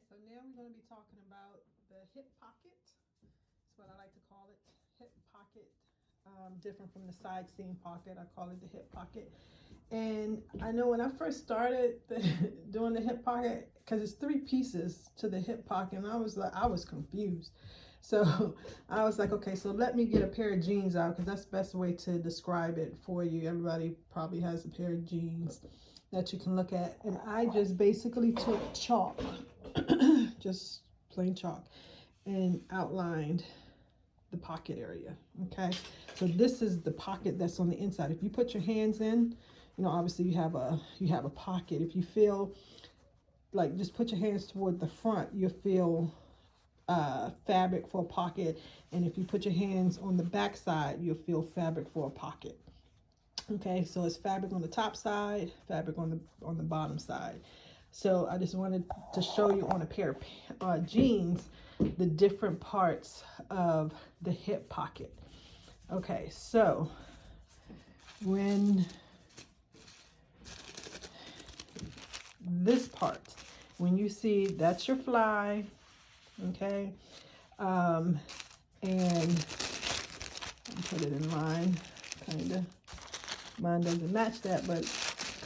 So now we're going to be talking about the hip pocket. That's what I like to call it, hip pocket. Different from the side seam pocket, I call it the hip pocket. And I know when I first started doing the hip pocket, because it's three pieces to the hip pocket, and I was confused. So I was like, okay, so let me get a pair of jeans out, because that's the best way to describe it for you. Everybody probably has a pair of jeans that you can look at. And I just basically took chalk, just plain chalk, and outlined the pocket area. Okay, so this is the pocket that's on the inside. If you put your hands in, you know, obviously you have a pocket. If you feel like, just put your hands toward the front, you'll feel fabric for a pocket. And if you put your hands on the back side, you'll feel fabric for a pocket. Okay, so it's fabric on the top side, fabric on the bottom side. So I just wanted to show you on a pair of jeans the different parts of the hip pocket. Okay, so when this part, when you see that's your fly, okay, and put it in line, kind of. Mine doesn't match that, but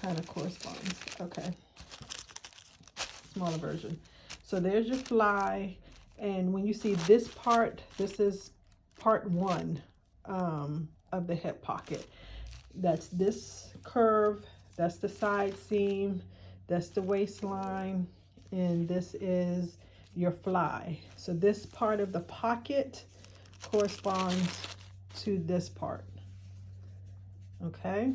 kind of corresponds. Okay, smaller version. So there's your fly, and when you see this part, this is part one of the hip pocket. That's this curve, that's the side seam, that's the waistline, and this is your fly. So this part of the pocket corresponds to this part. Okay,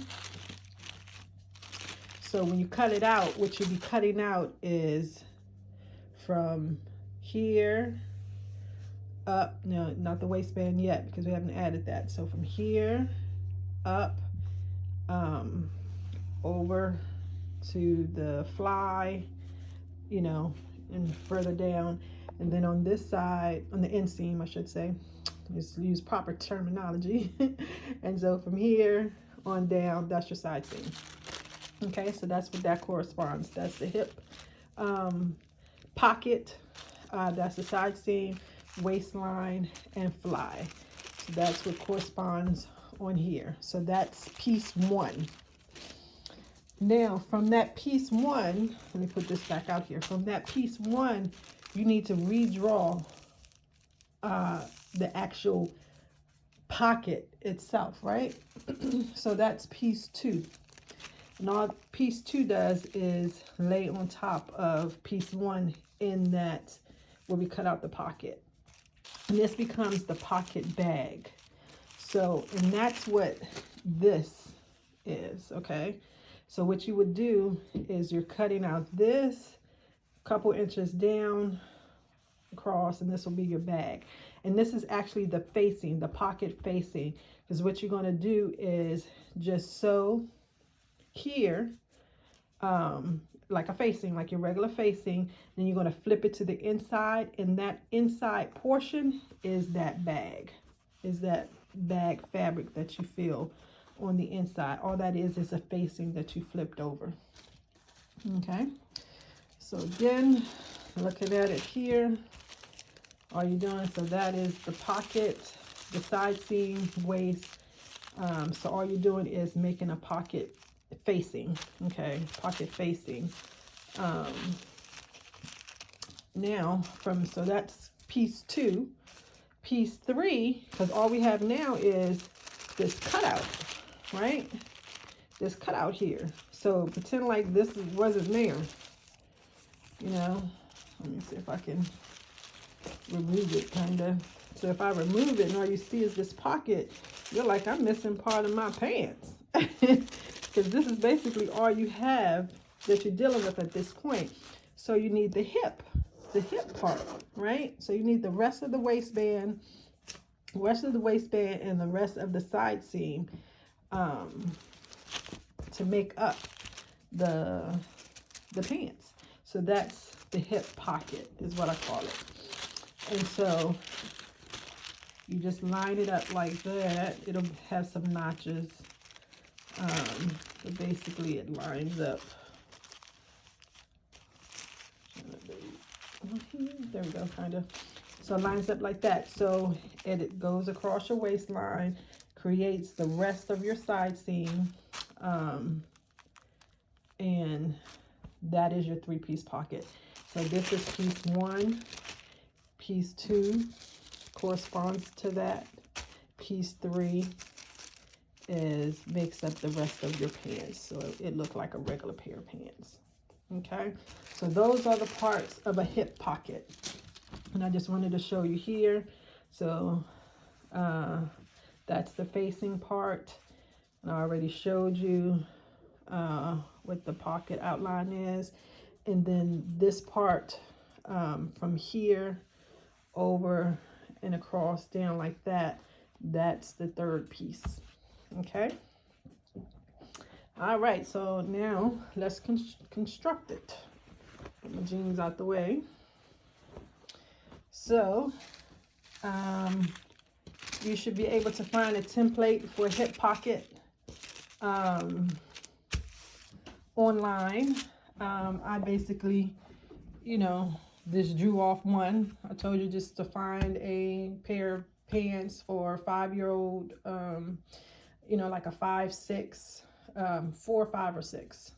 so when you cut it out, what you'll be cutting out is from here up, no, not the waistband yet, because we haven't added that. So from here up, over to the fly, you know, and further down, and then on this side, on the inseam, I should say, just use proper terminology. And so from here on down, that's your side seam. Okay, so that's what that corresponds. That's the hip pocket, that's the side seam, waistline, and fly. So that's what corresponds on here. So that's piece one. Now from that piece one, let me put this back out here. From that piece one, you need to redraw the actual pocket itself, right? So that's piece two. And all piece two does is lay on top of piece one in that where we cut out the pocket. And this becomes the pocket bag. So, and that's what this is, okay? So what you would do is you're cutting out this couple inches down across, and this will be your bag. And this is actually the facing, the pocket facing, because what you're going to do is just sew here like a facing, like your regular facing. Then you're going to flip it to the inside, and that inside portion is that bag, fabric that you feel on the inside. All that is a facing that you flipped over. Okay, so again, looking at it here, all you're doing, so that is the pocket, the side seam, waist. So all you're doing is making a pocket facing. Okay, pocket facing. Now so that's piece two. Piece three, because all we have now is this cutout, right? This cutout here. So pretend like this wasn't there, you know. Let me see if I can remove it, kind of. So if I remove it and all you see is this pocket, you're like, I'm missing part of my pants. Because this is basically all you have that you're dealing with at this point. So you need the hip part, right? So you need the rest of the waistband, and the rest of the side seam to make up the pants. So that's the hip pocket, is what I call it. And so you just line it up like that. It'll have some notches, but basically it lines up. There we go, kind of. So it lines up like that. So it goes across your waistline, creates the rest of your side seam, and that is your 3-piece pocket. So this is piece 1, piece 2 corresponds to that. Piece 3 makes up the rest of your pants, so it looked like a regular pair of pants. Okay, so those are the parts of a hip pocket, and I just wanted to show you here. So that's the facing part, and I already showed you what the pocket outline is. And then this part from here over and across down like that, that's the 3rd piece. Okay, all right, so now let's construct it. Get my jeans out the way. So you should be able to find a template for a hip pocket online. I basically, just drew off one. I told you just to find a pair of pants for a 5-year-old, like a 5, 6, 4, 5, or 6.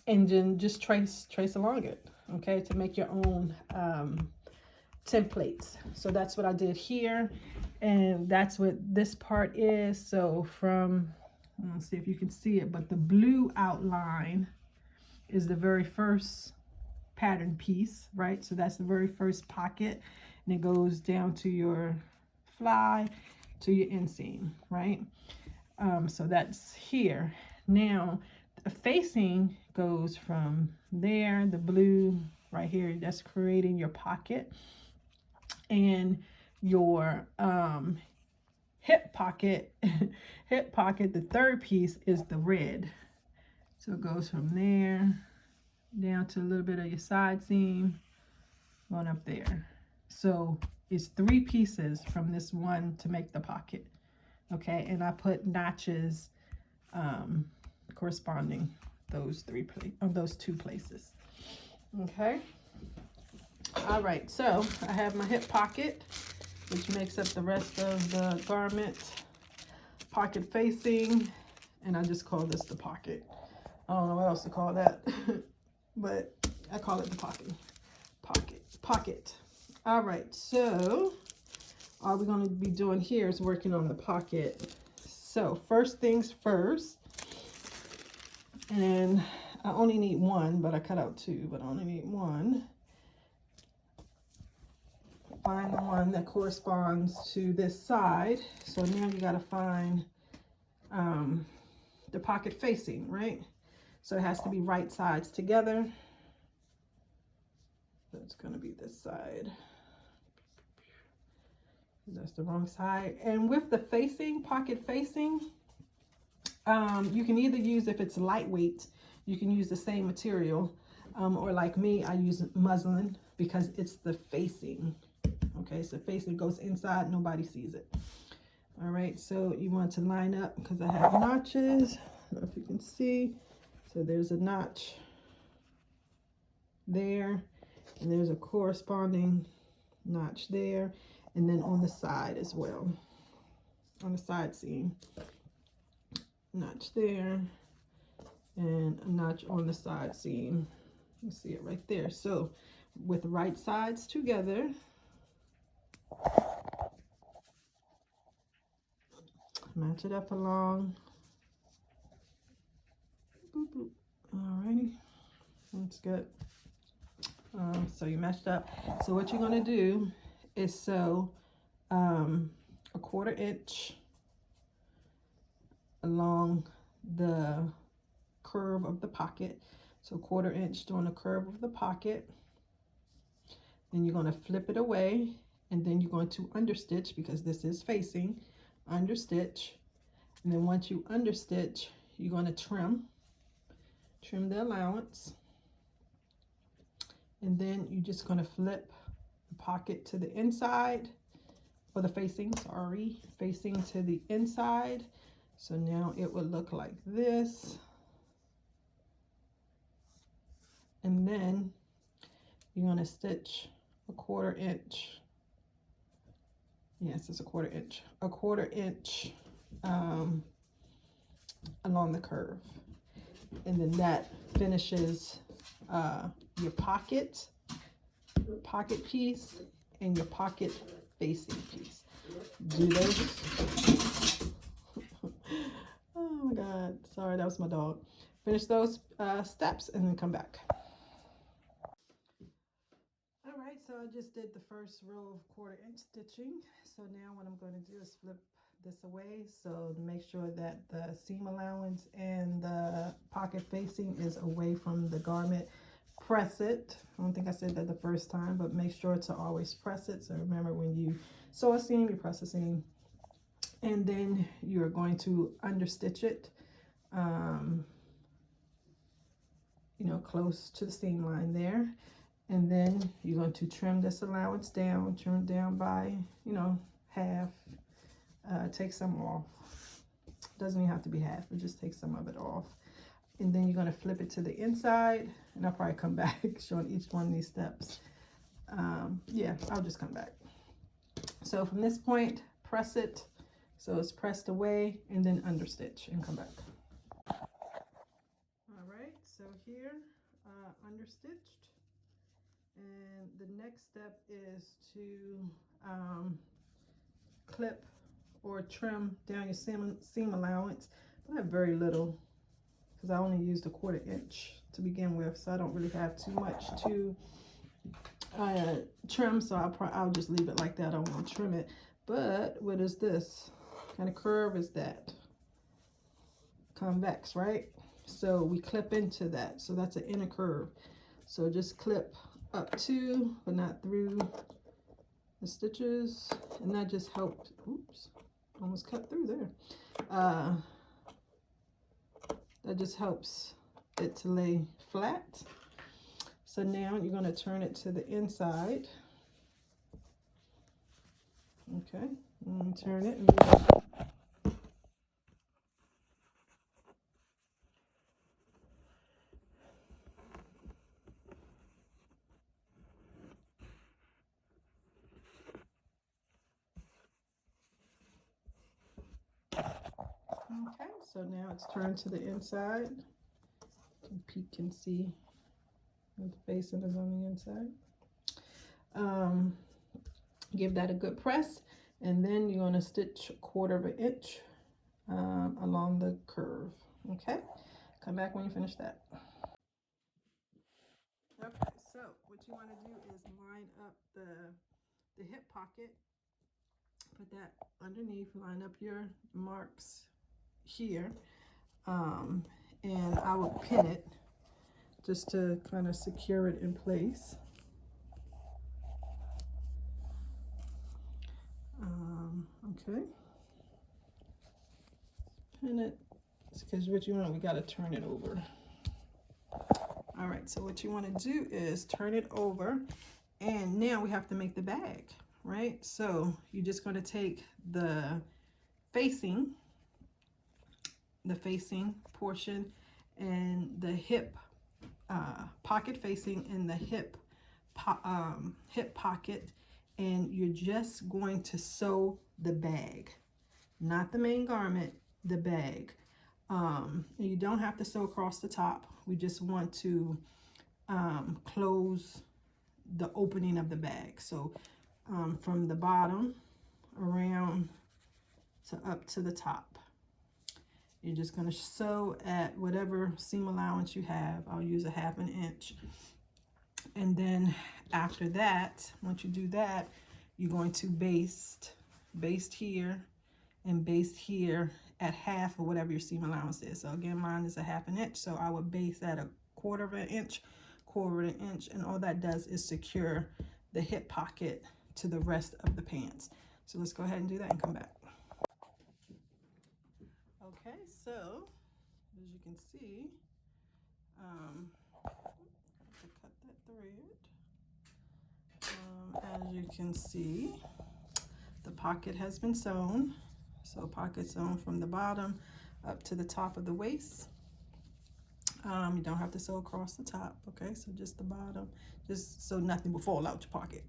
And then just trace along it, okay, to make your own templates. So that's what I did here, and that's what this part is. So from, let's see if you can see it, but the blue outline is the very first pattern piece, right? So that's the very first pocket, and it goes down to your fly to your inseam, right? So that's here. Now the facing goes from there, the blue right here, that's creating your pocket, and your hip pocket the 3rd piece is the red. So it goes from there down to a little bit of your side seam, going up there. So it's 3 pieces from this one to make the pocket. Okay, and I put notches corresponding those 2 places. Okay, all right, so I have my hip pocket, which makes up the rest of the garment. Pocket facing, and I just call this the pocket. I don't know what else to call that, but I call it the pocket. All right, so all we're going to be doing here is working on the pocket. So first things first, and I only need 1, but I cut out 2, but I only need 1. Find the one that corresponds to this side. So now you got to find the pocket facing, right? So it has to be right sides together. So it's going to be this side. That's the wrong side. And with the facing, pocket facing, you can either use, if it's lightweight, you can use the same material, or like me, I use muslin because it's the facing. Okay, so facing goes inside, nobody sees it. All right, so you want to line up, because I have notches. I don't know if you can see. So there's a notch there, and there's a corresponding notch there, and then on the side as well, on the side seam, notch there, and a notch on the side seam. You see it right there. So with right sides together, match it up along. Boop, boop. Alrighty, that's good. So you matched up. So what you're going to do is sew a 1/4 inch along the curve of the pocket. So 1/4 inch doing the curve of the pocket. Then you're going to flip it away, and then you're going to understitch, because this is facing, understitch. And then once you understitch, you're going to trim the allowance, and then you're just going to flip the pocket to the inside, or the facing, sorry, facing to the inside. So now it would look like this, and then you're going to stitch a 1/4 inch. Yes, it's a 1/4 inch. A 1/4 inch along the curve. And then that finishes your pocket piece and your pocket facing piece. Do those. Oh my God, sorry, that was my dog. Finish those steps and then come back. All right, so I just did the first row of 1/4 inch stitching. So now what I'm going to do is flip this away, so to make sure that the seam allowance and the pocket facing is away from the garment. Press it. I don't think I said that the first time, but make sure to always press it. So remember, when you sew a seam, you press the seam, and then you're going to understitch it, you know, close to the seam line there. And then you're going to trim this allowance down, trim it down by, you know, half. Take some off. Doesn't even have to be half, but just take some of it off. And then you're going to flip it to the inside, and I'll probably come back showing each one of these steps. Yeah, I'll just come back. So from this point, press it so it's pressed away, and then understitch and come back. All right, so here, understitched. And the next step is to clip or trim down your seam allowance. I have very little because I only used a 1/4 inch to begin with, so I don't really have too much to trim. So I'll just leave it like that. I won't trim it. But what is this? What kind of curve is that? Convex, right? So we clip into that. So that's an inner curve. So just clip up to, but not through the stitches, and that just helped. Oops, almost cut through there. That just helps it to lay flat. So now you're going to turn it to the inside. Okay, and turn it. And okay, so now it's turned to the inside. You can peek and see the facing is on the inside. Give that a good press, and then you're going to stitch 1/4 inch along the curve. Okay, come back when you finish that. Okay, so what you want to do is line up the hip pocket. Put that underneath, line up your marks here, and I will pin it just to kind of secure it in place. Okay, pin it, because what you want, we got to turn it over. All right, so what you want to do is turn it over, and now we have to make the bag, right? So you're just going to take the facing portion and the hip pocket facing and the hip pocket, and you're just going to sew the bag, not the main garment, the bag. You don't have to sew across the top. We just want to close the opening of the bag. So from the bottom around to up to the top. You're just going to sew at whatever seam allowance you have. I'll use a 1/2 inch. And then after that, once you do that, you're going to baste here and baste here at half or whatever your seam allowance is. So again, mine is a 1/2 inch, so I would baste at a 1/4 inch, 1/4 inch, and all that does is secure the hip pocket to the rest of the pants. So let's go ahead and do that and come back. Okay, so as you can see, to cut that thread. As you can see, the pocket has been sewn. So pocket sewn from the bottom up to the top of the waist. You don't have to sew across the top, okay? So just the bottom, just so nothing will fall out your pocket.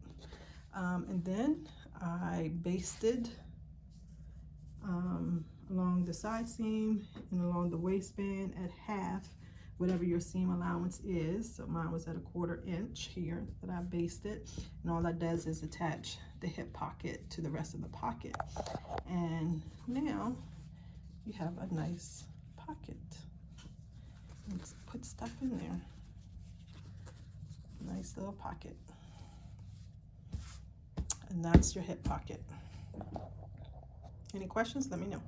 And then I basted along the side seam and along the waistband at half, whatever your seam allowance is. So mine was at 1/4 inch here that I basted, and all that does is attach the hip pocket to the rest of the pocket. And now you have a nice pocket. Let's put stuff in there. Nice little pocket. And that's your hip pocket. Any questions? Let me know.